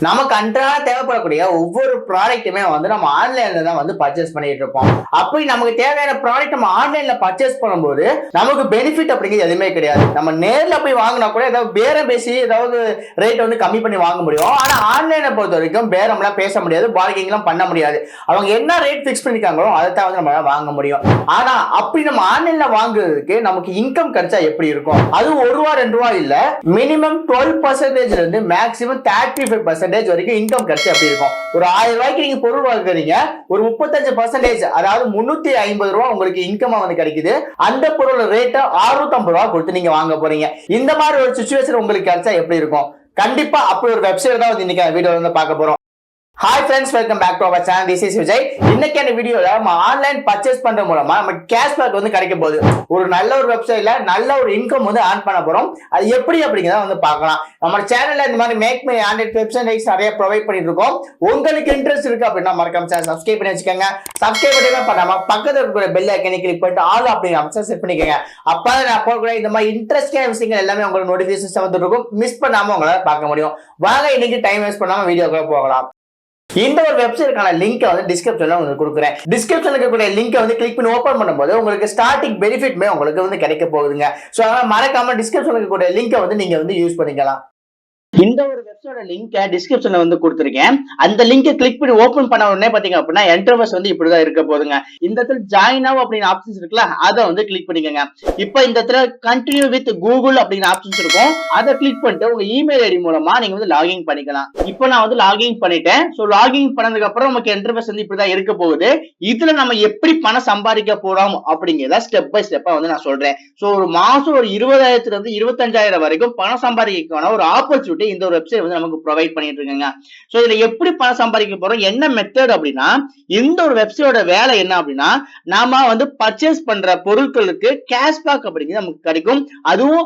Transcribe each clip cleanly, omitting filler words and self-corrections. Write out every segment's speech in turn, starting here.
நமக்கு அன்றாட தேவைப்படக்கூடிய ஒவ்வொரு ப்ராடக்ட்டுமே நம்ம ஆன்லைன்ல தான் பர்ச்சேஸ் பண்ணிட்டு இருப்போம். அப்படி நமக்கு தேவையான ப்ராடக்ட் நம்ம ஆன்லைன்ல பர்ச்சேஸ் பண்ணும்போது நமக்கு பெனிஃபிட் அப்படிங்கிறது எதுவுமே கிடையாது. நம்ம நேர்ல போய் வாங்கினா கூட ஏதாவது பேரம் பேசி ஏதாவது ரேட் கம்மி பண்ணி வாங்க முடியும். ஆனா ஆன்லைனை பொறுத்த வரைக்கும் பேரம்லாம் பேச முடியாது, பார்கெனிங்லாம் பண்ண முடியாது. அவங்க என்ன ரேட் ஃபிக்ஸ் பண்ணிருக்காங்களோ அதை தான் நம்ம வாங்க முடியும். ஆனா அப்படி நம்ம ஆன்லைன்ல வாங்குறதுக்கு நமக்கு இன்கம் கிடைச்சா எப்படி இருக்கும்? அது ₹1 ₹2 இல்ல, மினிமம் 12% இருந்து மேக்ஸிமம் 35% வரைக்கும் இன்கம் கிடைச்சு அப்படி இருக்கும். ஒரு ₹1000 நீங்க பொருள் வாங்குறீங்க, ஒரு 35%, அதாவது ₹350 உங்களுக்கு இன்கம் கிடைக்குது. அந்த பொருள் ரேட் ₹650 கொடுத்து நீங்க வாங்க போறீங்க. இந்த மாதிரி ஒரு சிச்சுவேஷன் உங்களுக்கு கிடைச்சா எப்படி இருக்கும்? கண்டிப்பா அப்படி ஒரு வெப்சைட் தான் இன்னைக்கு வீடியோல பார்க்க போறோம். Hi friends, welcome back to our channel. This is Vijay. இன்னைக்கான வீடியோல நம்ம ஆன்லைன் பர்ச்சேஸ் பண்ற மூலமா நம்ம கேஷ்பேக் கிடைக்க போகுது. ஒரு நல்ல ஒரு வெப்சைட்ல நல்ல ஒரு இன்கம் ஆர்ன் பண்ண போறோம். அது எப்படி அப்படிங்கிறத பார்க்கலாம். நம்ம சேனல்ல இந்த மாதிரி மேக் மை ஆண்ட்ராய்ட் வெப்சைட்ஸ் நிறைய ப்ரொவைட் பண்ணிட்டு இருக்கோம். உங்களுக்கு இன்ட்ரெஸ்ட் இருக்கு அப்படின்னா மறக்காம சேனல் சப்ஸ்கிரைப் பண்ணி வச்சுக்கோங்க. சப்ஸ்கிரைப் பண்ணாம பக்கத்துல இருக்கிற பெல் ஐக்கனை கிளிக் பண்ணிட்டு ஆல் அப்படிங்கிற ஆப்ஷன் செட் பண்ணிக்கோங்க. அப்பதான் நான் போகக்கூடிய இந்த மாதிரி இன்ட்ரெஸ்டிங்கான விஷயங்கள் எல்லாமே உங்களுக்கு நோட்டிபிகேஷன் வந்துட்டு இருக்கும். மிஸ் பண்ணாம உங்களால பார்க்க முடியும். வாங்க இன்னைக்கு டைம் வேஸ்ட் பண்ணாம வீடியோக்குள்ள போகலாம். இந்த ஒரு வெப்சைட்கான லிங்க் டிஸ்கிரிப்ஷன்ல உங்களுக்கு கொடுக்குறேன். டிஸ்கிரிப்ஷன்ல இருக்கக்கூடிய லிங்க் கிளிக் பண்ணி ஓபன் பண்ணும்போது உங்களுக்கு ஸ்டார்டிங் பெனிஃபிட்மே உங்களுக்கு கிடைக்க போகுதுங்க. சோ அதனால மறக்காம டிஸ்கிரிப்ஷன்ல இருக்கக்கூடிய லிங்கை நீங்க யூஸ் பண்ணிக்கலாம். இந்த ஒரு வெப்சைட்டோட லிங்க் டிஸ்கிரிப்ஷன்ல கொடுத்திருக்கேன். அந்த லிங்கை கிளிக் பண்ணி ஓபன் பண்ண உடனே பாத்தீங்க அப்படின்னா இன்டர்ஃபேஸ் இப்படிதான் இருக்க போகுதுங்க. இந்த இடத்துல ஜாயின் நவ் அப்படிங்கிற ஆப்ஷன்ஸ் இருக்குல்ல, அதை கிளிக் பண்ணிக்கோங்க. இப்போ இந்த இடத்துல கண்டினியூ வித் கூகுள் அப்படிங்கிற ஆப்ஷன்ஸ் இருக்கும். அதை கிளிக் பண்ணிட்டு உங்க இமெயில் ஐடி மூலமா நீங்க லாகின் பண்ணிக்கலாம். இப்போ நான் லாகின் பண்ணிட்டேன். சோ லாகின் பண்ணதுக்கு அப்புறம் நமக்கு இன்டர்ஃபேஸ் இப்படிதான் இருக்க போகுது. இதுல நம்ம எப்படி பணம் சம்பாதிக்க போறோம் அப்படிங்கிறத ஸ்டெப் பை ஸ்டெப்பா நான் சொல்றேன். சோ ஒரு மாசம் ஒரு 20,000 இருந்து 25,000 வரைக்கும் பணம் சம்பாதிக்கான ஒரு ஆப்பர்ச்சுனிட்டி இந்த ஒரு வெப்சைட் நமக்கு ப்ரொவைட் பண்ணிட்டு இருக்காங்க. சோ இதுல எப்படி பணம் சம்பாதிக்க போறோம், என்ன மெத்தட் அப்படின்னா, இந்த ஒரு வெப்சைட்டோட வேலை என்ன அப்படின்னா, நாம பர்ச்சேஸ் பண்ற பொருட்களுக்கு கேஷ்பேக் அப்படிங்கிறது நமக்கு கிடைக்கும். அதுவும்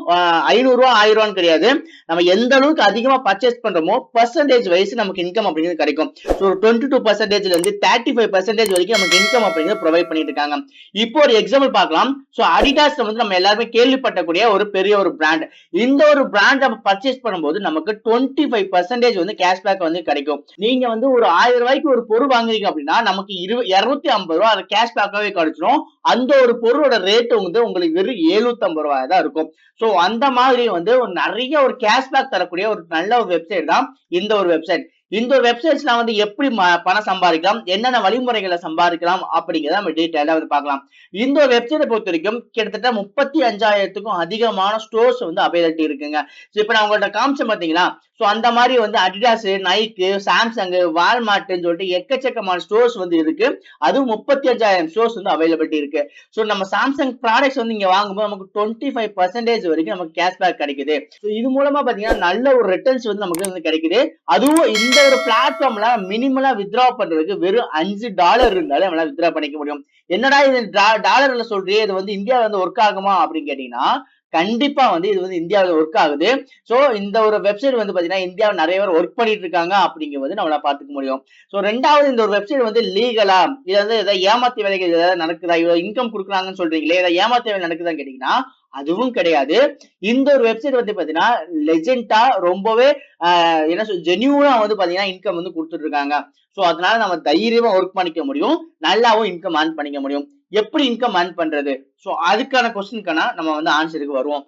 ₹500 ₹1000 கிடையாது. நம்ம எந்த அளவுக்கு அதிகமா பர்ச்சேஸ் பண்றோமோ பர்சன்டேஜ் வைஸ் நமக்கு இன்கம் அப்படிங்கிறது கிடைக்கும். சோ 22% இருந்து 35% வரைக்கும் நமக்கு இன்கம் அப்படிங்கிறது ப்ரொவைட் பண்ணிட்டு இருக்காங்க. இப்போ ஒரு எக்ஸாம்பிள் பார்க்கலாம். சோ அடிடாஸ் நம்ம எல்லாருமே கேள்விப்பட்டக்கூடிய ஒரு பெரிய ஒரு பிராண்ட். இந்த ஒரு பிராண்ட் நம்ம பர்ச்சேஸ் பண்ணும்போது நமக்கு 25% கேஷ்பேக் கிடைக்கும். நீங்க ஒரு ₹1000 ஒரு பொருள் வாங்குறீங்க அப்படின்னா நமக்கு ₹250 கேஷ்பேக்காவே கிடைச்சிடும். அந்த ஒரு பொருளோட ரேட் உங்களுக்கு வெறும் ₹750 தான் இருக்கும். சோ அந்த மாதிரி ஒரு நிறைய ஒரு கேஷ்பேக் தரக்கூடிய ஒரு நல்ல ஒரு வெப்சைட் தான் இந்த ஒரு வெப்சைட். இந்த ஒரு வெப்சைட்ஸ்ல எப்படி பணம் சம்பாதிக்கலாம், என்னென்ன வழிமுறைகளை சம்பாதிக்கலாம் அப்படிங்கிறத நம்ம டீடைலா பார்க்கலாம். இந்த ஒரு வெப்சைட்டை பொறுத்த வரைக்கும் கிட்டத்தட்ட 35,000க்கும் அதிகமான ஸ்டோர்ஸ் அவைலபிலிட்டி இருக்குங்க. இப்ப நான் உங்கள்ட்ட காமிச்சேன் பாத்தீங்களா, சோ அந்த மாதிரி அடிடாஸ், நைக்கு, சாம்சங், வால்மார்ட்னு சொல்லிட்டு எக்கச்சக்கமான ஸ்டோர்ஸ் இருக்கு. அதுவும் 35,000 ஸ்டோர்ஸ் அவைலபிலிட்டி இருக்கு. சோ நம்ம சாம்சங் ப்ராடக்ட்ஸ் இங்க வாங்கும்போது நமக்கு 25% வரைக்கும் நமக்கு கேஷ்பேக் கிடைக்குது. இது மூலமா பாத்தீங்கன்னா நல்ல ஒரு ரிட்டர்ன்ஸ் நமக்கு கிடைக்குது. அதுவும் இந்த ஒரு பிளாட்ஃபார்ம்ல மினிமலா வித்ரா பண்றதுக்கு வெறும் $5 இருந்தாலே நம்மளால வித்ரா பண்ணிக்க முடியும். என்னடா இது டாலர்ல சொல்றியே, இது இந்தியாவில ஒர்க் ஆகுமா அப்படின்னு கேட்டீங்கன்னா கண்டிப்பா இது இந்தியாவில ஒர்க் ஆகுது. சோ இந்த ஒரு வெப்சைட் பாத்தீங்கன்னா இந்தியாவில் நிறைய பேர் ஒர்க் பண்ணிட்டு இருக்காங்க அப்படிங்கிறது நம்மளால பாத்துக்க முடியும். சோ ரெண்டாவது, இந்த ஒரு வெப்சைட் லீகலா, இது ஏதாவது ஏமாத்தி வேலைகள் ஏதாவது நடக்குதா, இவ்வளவு இன்கம் கொடுக்குறாங்கன்னு சொல்றீங்களே, ஏதாவது ஏமாத்தி வேலை நடக்குதான்னு கேட்டீங்கன்னா அதுவும் கிடையாது. இந்த ஒரு வெப்சைட் பாத்தீங்கன்னா லெஜெண்டா ரொம்பவே என்ன சொல் ஜெனியூனா பாத்தீங்கன்னா இன்கம் கொடுத்துட்டு இருக்காங்க. சோ அதனால நம்ம தைரியமா ஒர்க் பண்ணிக்க முடியும், நல்லாவும் இன்கம் ஏர்ன் பண்ணிக்க முடியும். எப்படி இன்கம் ஏர்ன் பண்றது? சோ அதுக்கான கொஸ்டினுக்கான நம்ம ஆன்சருக்கு வருவோம்.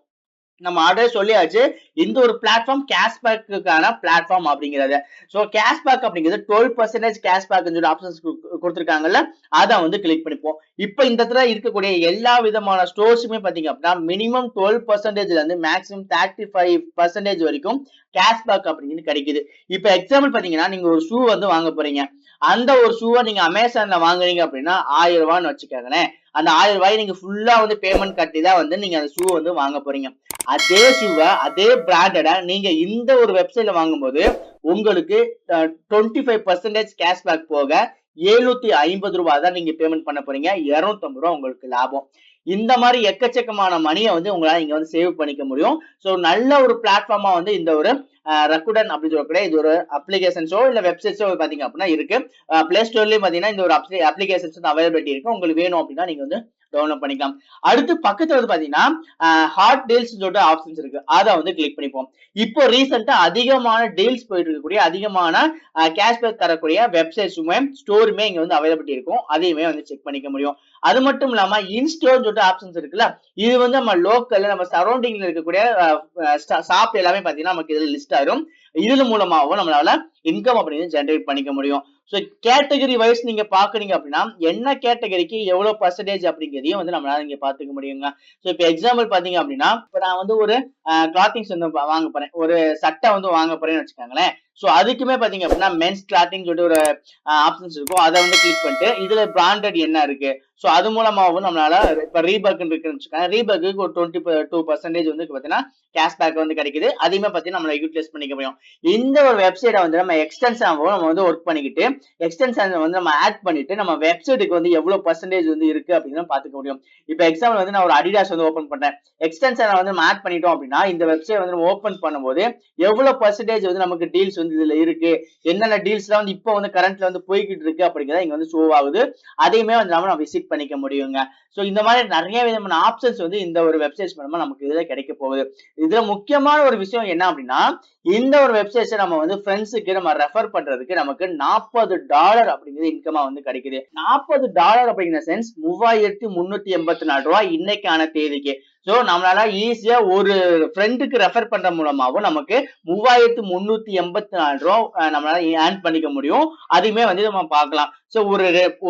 நம்ம ஆல்ரெடி சொல்லியாச்சு, இந்த ஒரு பிளாட்ஃபார்ம் கேஷ்பேக்குக்கான பிளாட்ஃபார்ம் அப்படிங்கிறது. சோ கேஷ்பேக் அப்படிங்கிறது 12% கேஷ்பேக் ஆப்ஷன்ஸ் கொடுத்திருக்காங்கல்ல, அதை கிளிக் பண்ணிப்போம். இப்ப இந்த இடத்துல இருக்கக்கூடிய எல்லா விதமான ஸ்டோர்ஸுமே பாத்தீங்க அப்படின்னா மினிமம் 12%ல இருந்து மேக்ஸிமம் 35% வரைக்கும் கேஷ்பேக் அப்படிங்கிறது கிடைக்குது. இப்ப எக்ஸாம்பிள் பாத்தீங்கன்னா நீங்க ஒரு ஷூ வாங்க போறீங்க. அந்த ஒரு ஷூவை நீங்க அமேசான்ல வாங்குறீங்க அப்படின்னா ₹1000 வச்சுக்கோங்களேன். அந்த ₹1000 நீங்க ஃபுல்லா பேமெண்ட் கட்டி தான் நீங்க அந்த ஷூ வாங்க போறீங்க. அதே ஷூவை, அதே பிராண்டட நீங்க இந்த ஒரு வெப்சைட்ல வாங்கும்போது உங்களுக்கு 25% கேஷ்பேக் போக ₹750 தான் நீங்க பேமெண்ட் பண்ண போறீங்க. ₹250 உங்களுக்கு லாபம். இந்த மாதிரி எக்கச்சக்கமான மணியை உங்களால இங்க சேவ் பண்ணிக்க முடியும். சோ நல்ல ஒரு பிளாட்ஃபார்மா இந்த ஒரு ரக்குடன் அப்படின்னு சொல்லக்கூடிய இது ஒரு அப்ளிகேஷன்ஸோ இல்ல வெப்சைட்ஸோ பாத்தீங்க அப்படின்னா இருக்கு. பிளே ஸ்டோர்லயும் பாத்தீங்கன்னா இந்த ஒரு அப்ளிகேஷன்ஸ் வந்து அவைலபிலிட்டி இருக்கு. உங்களுக்கு வேணும் அப்படின்னா நீங்க வந்து டவுன்லோட் பண்ணிக்கலாம். அடுத்து பக்கத்துல வந்து பாத்தீங்கன்னா ஹாட் டீல்ஸ் சொல்லிட்டு ஆப்ஷன்ஸ் இருக்கு. அதை வந்து கிளிக் பண்ணிப்போம். இப்போ ரீசெண்டா அதிகமான டீல்ஸ் போயிட்டு இருக்கக்கூடிய அதிகமான கேஷ்பேக் தரக்கூடிய வெப்சைட்ஸுமே ஸ்டோருமே இங்க வந்து அவைலபிலிட்டி இருக்கும். அதையுமே வந்து செக் பண்ணிக்க முடியும். அது மட்டும் இல்லாம இன்ஸ்டோர் சொல்லிட்டு ஆப்ஷன்ஸ் இருக்குல்ல, இது வந்து நம்ம லோக்கல்ல நம்ம சரௌண்டிங்ல இருக்கக்கூடிய ஷாப் எல்லாமே பாத்தீங்கன்னா நமக்கு இதுல லிஸ்ட் ஆயிரும். இது மூலமாவும் நம்மளால இன்கம் அப்படிங்கிறது ஜெனரேட் பண்ணிக்க முடியும். ஸோ கேட்டகரி வைஸ் நீங்க பாக்குறீங்க அப்படின்னா என்ன கேட்டகரிக்கு எவ்வளவு பர்சன்டேஜ் அப்படிங்கிறதையும் வந்து நம்மளால இங்க பாத்துக்க முடியுங்க. ஸோ இப்போ எக்ஸாம்பிள் பாத்தீங்க அப்படின்னா இப்ப நான் வந்து ஒரு கிளாத்திங்ஸ் வந்து வாங்க போறேன், ஒரு சட்டை வந்து வாங்க போறேன்னு வச்சுக்கோங்களேன். ஸோ அதுக்குமே பாத்தீங்க அப்படின்னா மென்ஸ் கிளாத்திங் சொல்லிட்டு ஒரு ஆப்ஷன்ஸ் இருக்கும். அதை வந்து கிளிக் பண்ணிட்டு இதுல பிராண்டட் என்ன இருக்கு, ஸோ அது மூலமாகவும் நம்மளால இப்ப ரீபக் இருக்குன்னு வச்சுக்கோங்க, ரீபக்கு ஒரு 22% வந்து பாத்தீங்கன்னா கேஷ்பேக் வந்து கிடைக்குது. அதையுமே பாத்தீங்கன்னா நம்மள யூட்டிலைஸ் பண்ணிக்க முடியும். இந்த ஒரு வெப்சைட்டை வந்து நம்ம எக்ஸ்டென்ஷனாகவும் நம்ம வந்து ஒர்க் பண்ணிக்கிட்டு எக்ஸ்டென்ஷன் வந்து நம்ம ஆட் பண்ணிட்டு நம்ம வெப்சைட்டுக்கு வந்து எவ்வளவு பர்சன்டேஜ் வந்து இருக்கு அப்படின்னு பாத்துக்க முடியும். இப்போ எக்ஸாம்பிள் வந்து நான் ஒரு அடிடாஸ் வந்து ஓபன் பண்றேன், எக்ஸ்டென்ஷனை வந்து நம்ம ஆட் பண்ணிட்டோம் அப்படின்னா இந்த வெப்சைட் வந்து நம்ம ஓபன் பண்ணும்போது எவ்வளவு பர்சன்டேஜ் வந்து நமக்கு டீல்ஸ் வந்து இதுல இருக்கு, என்னென்ன டீல்ஸ்லாம் வந்து இப்போ வந்து கரண்ட்ல வந்து போய்கிட்டு இருக்கு அப்படிங்கிறத இங்க வந்து ஷோ ஆகுது. அதையுமே வந்து நம்ம விசிட் பண்ணிக்க முடியுங்க. சோ இந்த மாதிரி நிறைய விதமான ஆப்ஷன்ஸ் வந்து இந்த ஒரு வெப்சைட்ஸ் மூலமா நமக்கு இதுல கிடைக்க போகுது. இதுல முக்கியமான ஒரு விஷயம் என்ன அப்படின்னா இந்த ஒரு வெப்சைட்ஸை நம்ம வந்து ஃப்ரெண்ட்ஸுக்கு நம்ம ரெஃபர் பண்றதுக்கு நமக்கு $40 அப்படிங்கிறது இன்கமா வந்து கிடைக்குது. $40 அப்படிங்கிற சென்ஸ் $3384 இன்னைக்கான தேதிக்கு. சோ நம்மளால ஈஸியா ஒரு ஃப்ரெண்டுக்கு ரெஃபர் பண்ற மூலமாவும் நமக்கு $3384 நம்மளால ஏர்ன் பண்ணிக்க முடியும். அதையுமே வந்து நம்ம பார்க்கலாம். சோ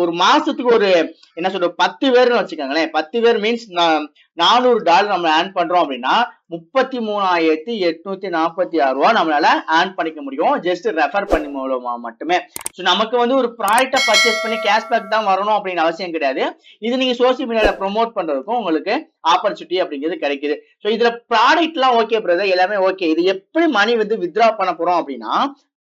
ஒரு மாசத்துக்கு ஒரு என்ன சொல்ற 10 பேர்னு வச்சுக்கோங்களேன், 10 பேர் மீன்ஸ் $400 நம்ம ஏர்ன் பண்றோம் அப்படின்னா $33,846 நம்மளால ஏர்ன் பண்ணிக்க முடியும் ஜஸ்ட் ரெஃபர் பண்ணி மூலமா மட்டுமே. சோ நமக்கு வந்து ஒரு ப்ராடக்ட்டை பர்ச்சேஸ் பண்ணி கேஷ்பேக் தான் வரணும் அப்படின்னு அவசியம் கிடையாது. இது நீங்க சோசியல் மீடியால ப்ரோமோட் பண்றதுக்கும் உங்களுக்கு ஆப்பர்ச்சுனிட்டி அப்படிங்கிறது கிடைக்குது. சோ இதுல ப்ராடக்ட் எல்லாம் ஓகே பிரதர், எல்லாமே ஓகே. இது எப்படி மணி வந்து வித்ரா பண்ண போறோம் அப்படின்னா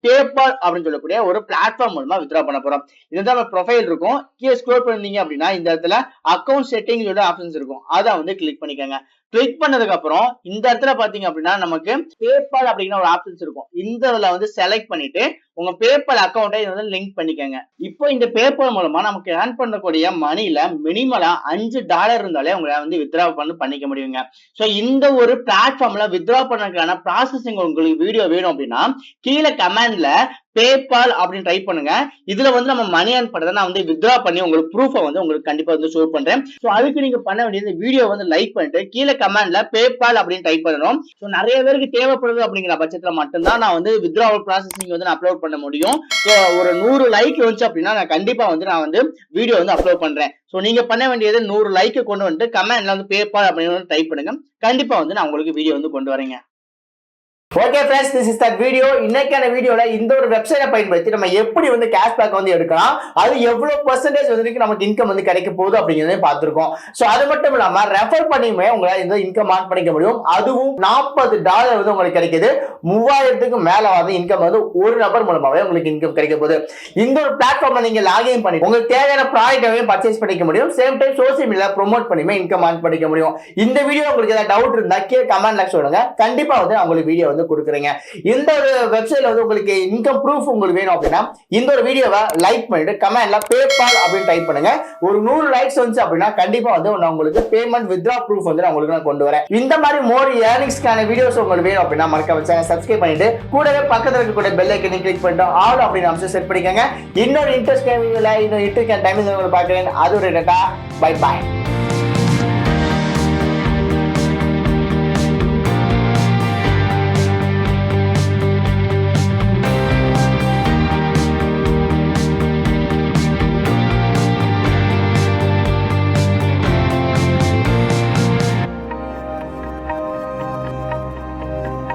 பேபால் அப்படின்னு சொல்லக்கூடிய ஒரு பிளாட்ஃபார்ம் மூலமா வித்ரா பண்ண போறோம். இதுதான் ப்ரொஃபைல் இருக்கும். கீழே ஸ்க்ரோல் பண்ணீங்க அப்படின்னா இந்த இடத்துல அக்கௌண்ட் செட்டிங் ஆப்ஷன்ஸ் இருக்கும். அதை வந்து கிளிக் பண்ணிக்கோங்க. கிளிக் பண்ணதுக்கு அப்புறம் இந்த இடத்துல பாத்தீங்க அப்படின்னா நமக்கு பேபால் அப்படிங்கிற ஒரு ஆப்ஷன்ஸ் இருக்கும். இந்த இதுல வந்து செலக்ட் பண்ணிட்டு உங்க பேபால் அக்கௌண்ட்டை வந்து லிங்க் பண்ணிக்கோங்க. இப்போ இந்த பேபால் மூலமா நமக்கு ஏர்ன் பண்ணக்கூடிய மணில மினிமலா $5 இருந்தாலே உங்களால வந்து வித்ரா பண்ணிக்க முடியுங்க. சோ இந்த ஒரு பிளாட்ஃபார்ம்ல வித்ரா பண்ணதுக்கான ப்ராசஸிங் உங்களுக்கு வீடியோ வேணும் அப்படின்னா கீழே கமெண்ட்ல பேபால் அப்படின்னு டைப் பண்ணுங்க. இதுல வந்து நம்ம மணி ஏர்ன் பண்றதை நான் வந்து வித்ரா பண்ணி உங்களுக்கு ப்ரூஃபை வந்து உங்களுக்கு கண்டிப்பா வந்து ஷோ பண்றேன். சோ அதுக்கு நீங்க பண்ண வேண்டியது வீடியோ வந்து லைக் பண்ணிட்டு கீழே கமெண்ட்ல பேபால் அப்படின்னு டைப் பண்ணணும். சோ நிறைய பேருக்கு தேவைப்படுது அப்படிங்கிற பட்சத்துல மட்டும்தான் நான் வந்து வித்ராவல் ப்ராசஸிங் வந்து நான் அப்லோட் பண்ண முடியும். சோ ஒரு 100 லைக் வந்துச்சு அப்படின்னா நான் கண்டிப்பா வந்து நான் வந்து வீடியோ வந்து அப்லோட் பண்றேன். சோ நீங்க பண்ண வேண்டியது 100 லைக் கொண்டு வந்துட்டு கமெண்ட்ல வந்து பேபால் அப்படின்னு டைப் பண்ணுங்க. கண்டிப்பா வந்து நான் உங்களுக்கு வீடியோ வந்து கொண்டு வரேங்க. Okay friends, this is that video. இன்னைக்கான வீடியோல இந்த ஒரு வெப்சைட்டை பயன்படுத்தி நம்ம எப்படி வந்து கேஷ்பேக் வந்து எடுக்கலாம், அது எவ்வளவு பர்சன்டேஜ் வந்து நமக்கு இன்கம் வந்து கிடைக்க போகுது அப்படிங்கிறத பார்த்திருக்கோம். சோ அது மட்டும் இல்லாம ரெஃபர் பண்ணியுமே உங்களால இந்த இன்கம் ஆன் பண்ணிக்க முடியும். அதுவும் $40 வந்து உங்களுக்கு கிடைக்குது. 3000க்கு மேல வந்து இன்கம் வந்து ஒரு நபர் மூலமாவே உங்களுக்கு இன்கம் கிடைக்க போகுது. இந்த ஒரு பிளாட்ஃபார்ம்ல நீங்க லாகின் பண்ணி உங்களுக்கு தேவையான ப்ராடக்ட்டையும் பர்ச்சேஸ் பண்ணிக்க முடியும். Same time social media promote பண்ணியுமே இன்கம் ஆன் பண்ணிக்க முடியும். இந்த வீடியோ உங்களுக்கு ஏதாவது டவுட் இருந்தா கீழே கமெண்ட்ல சொல்லுங்க. கண்டிப்பா வந்து உங்களுக்கு வீடியோ வந்து கொடுக்குறீங்க. இந்த ஒரு வெப்சைட்ல வந்து உங்களுக்கு இன்கம் ப்ரூஃப் உங்களுக்கு வேணும் அப்படின்னா இந்த ஒரு வீடியோவை லைக் பண்ணிட்டு கமெண்ட்ல பேபால் அப்படின்னு டைப் பண்ணுங்க. ஒரு 100 லைக்ஸ் வந்துச்சு அப்படின்னா கண்டிப்பா வந்து உங்களுக்கு பேமெண்ட் வித்ரா ப்ரூஃப் வந்து உங்களுக்கு நான் கொண்டு வரேன். இந்த மாதிரி மோர் ஏர்னிங்ஸ்க்கான வீடியோஸ் உங்களுக்கு வேணும் அப்படின்னா மறக்காம சேனலை சப்ஸ்கிரைப் பண்ணிட்டு கூடவே பக்கத்துல இருக்கக்கூடிய பெல் ஐக்கனை கிளிக் பண்ணிட்டு ஆல் அப்படின்னு ஆப்ஷன் செட் பண்ணிக்கங்க. இன்னொரு இன்ட்ரெஸ்டிங் வீடியோல இன்னொரு இன்ட்ரெஸ்டிங் டைம் உங்களுக்கு பார்க்கிறேன். அது ஒரு டேட்டா. By by.